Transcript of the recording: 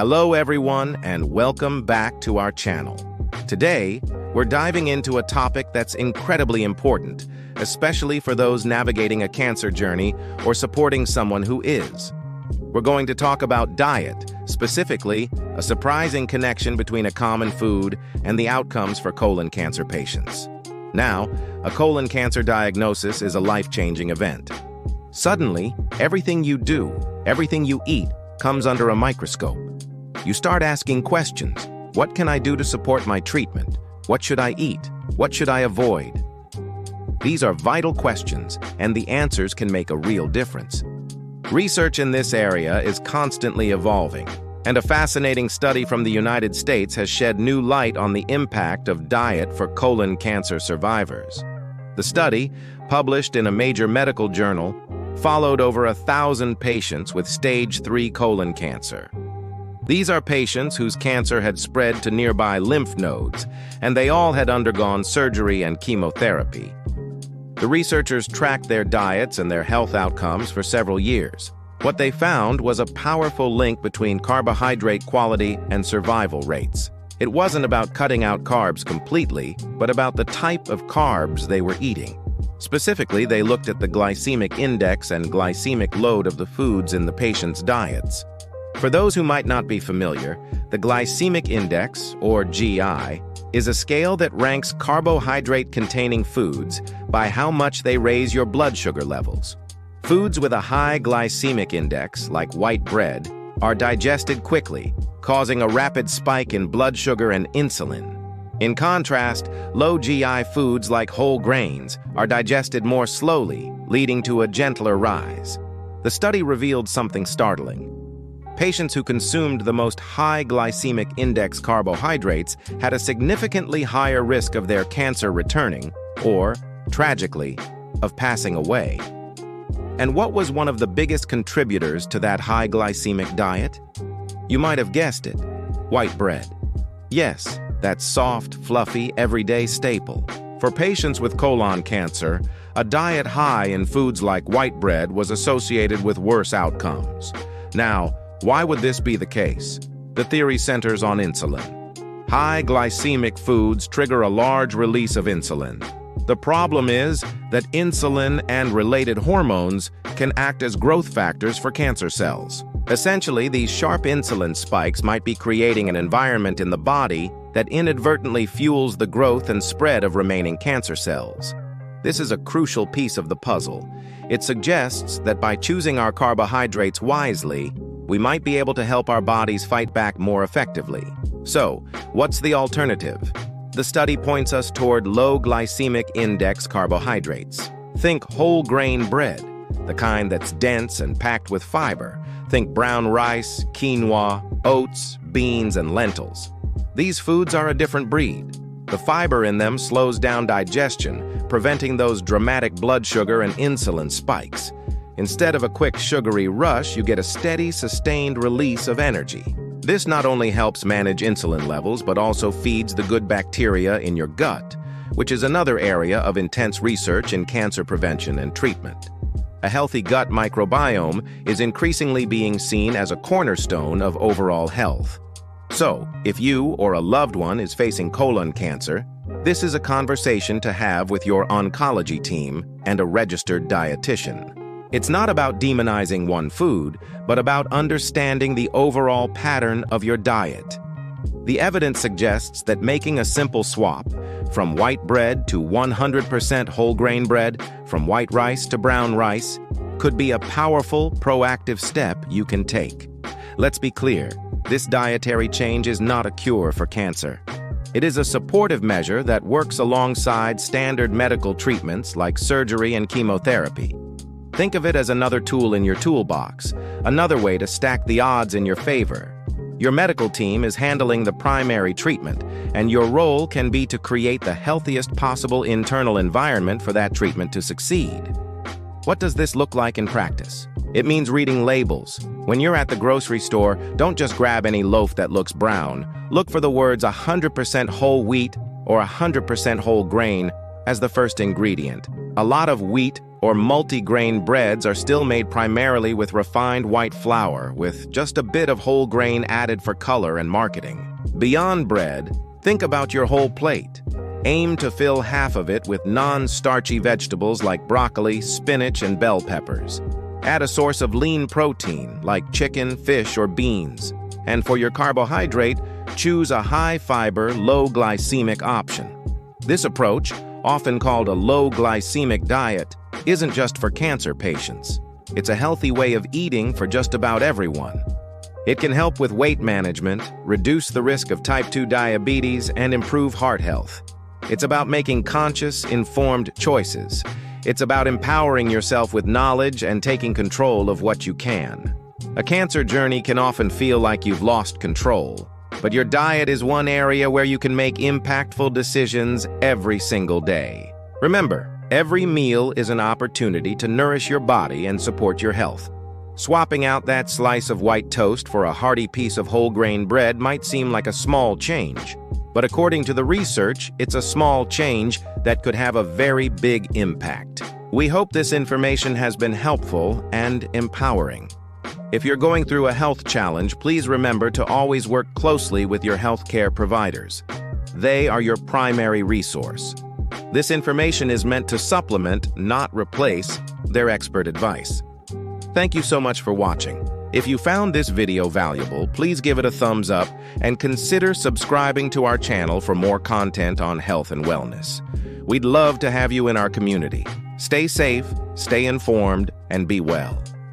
Hello everyone, and welcome back to our channel. Today, we're diving into a topic that's incredibly important, especially for those navigating a cancer journey or supporting someone who is. We're going to talk about diet, specifically a surprising connection between a common food and the outcomes for colon cancer patients. Now, a colon cancer diagnosis is a life-changing event. Suddenly, everything you do, everything you eat, comes under a microscope. You start asking questions. What can I do to support my treatment? What should I eat? What should I avoid? These are vital questions, and the answers can make a real difference. Research in this area is constantly evolving, and a fascinating study from the United States has shed new light on the impact of diet for colon cancer survivors. The study, published in a major medical journal, followed over 1,000 patients with stage 3 colon cancer. These are patients whose cancer had spread to nearby lymph nodes, and they all had undergone surgery and chemotherapy. The researchers tracked their diets and their health outcomes for several years. What they found was a powerful link between carbohydrate quality and survival rates. It wasn't about cutting out carbs completely, but about the type of carbs they were eating. Specifically, they looked at the glycemic index and glycemic load of the foods in the patients' diets. For those who might not be familiar, the glycemic index, or GI, is a scale that ranks carbohydrate-containing foods by how much they raise your blood sugar levels. Foods with a high glycemic index, like white bread, are digested quickly, causing a rapid spike in blood sugar and insulin. In contrast, low GI foods like whole grains are digested more slowly, leading to a gentler rise. The study revealed something startling. Patients who consumed the most high glycemic index carbohydrates had a significantly higher risk of their cancer returning, or, tragically, of passing away. And what was one of the biggest contributors to that high glycemic diet? You might have guessed it: white bread. Yes, that soft, fluffy, everyday staple. For patients with colon cancer, a diet high in foods like white bread was associated with worse outcomes. Now, why would this be the case? The theory centers on insulin. High glycemic foods trigger a large release of insulin. The problem is that insulin and related hormones can act as growth factors for cancer cells. Essentially, these sharp insulin spikes might be creating an environment in the body that inadvertently fuels the growth and spread of remaining cancer cells. This is a crucial piece of the puzzle. It suggests that by choosing our carbohydrates wisely, we might be able to help our bodies fight back more effectively. So, what's the alternative? The study points us toward low glycemic index carbohydrates. Think whole grain bread, the kind that's dense and packed with fiber. Think brown rice, quinoa, oats, beans, and lentils. These foods are a different breed. The fiber in them slows down digestion, preventing those dramatic blood sugar and insulin spikes. Instead of a quick sugary rush, you get a steady, sustained release of energy. This not only helps manage insulin levels, but also feeds the good bacteria in your gut, which is another area of intense research in cancer prevention and treatment. A healthy gut microbiome is increasingly being seen as a cornerstone of overall health. So, if you or a loved one is facing colon cancer, this is a conversation to have with your oncology team and a registered dietitian. It's not about demonizing one food, but about understanding the overall pattern of your diet. The evidence suggests that making a simple swap, from white bread to 100% whole grain bread, from white rice to brown rice, could be a powerful, proactive step you can take. Let's be clear, this dietary change is not a cure for cancer. It is a supportive measure that works alongside standard medical treatments like surgery and chemotherapy. Think of it as another tool in your toolbox, another way to stack the odds in your favor. Your medical team is handling the primary treatment, and your role can be to create the healthiest possible internal environment for that treatment to succeed. What does this look like in practice? It means reading labels. When you're at the grocery store, don't just grab any loaf that looks brown. Look for the words 100% whole wheat or 100% whole grain as the first ingredient. A lot of wheat or multi-grain breads are still made primarily with refined white flour, with just a bit of whole grain added for color and marketing. Beyond bread, think about your whole plate. Aim to fill half of it with non-starchy vegetables like broccoli, spinach, and bell peppers. Add a source of lean protein like chicken, fish, or beans. And for your carbohydrate, choose a high-fiber, low-glycemic option. This approach, often called a low-glycemic diet, isn't just for cancer patients. It's a healthy way of eating for just about everyone. It can help with weight management, reduce the risk of type 2 diabetes, and improve heart health. It's about making conscious, informed choices. It's about empowering yourself with knowledge and taking control of what you can. A cancer journey can often feel like you've lost control, but your diet is one area where you can make impactful decisions every single day. Remember, every meal is an opportunity to nourish your body and support your health. Swapping out that slice of white toast for a hearty piece of whole grain bread might seem like a small change, but according to the research, it's a small change that could have a very big impact. We hope this information has been helpful and empowering. If you're going through a health challenge, please remember to always work closely with your healthcare providers. They are your primary resource. This information is meant to supplement, not replace, their expert advice. Thank you so much for watching. If you found this video valuable, please give it a thumbs up and consider subscribing to our channel for more content on health and wellness. We'd love to have you in our community. Stay safe, stay informed, and be well.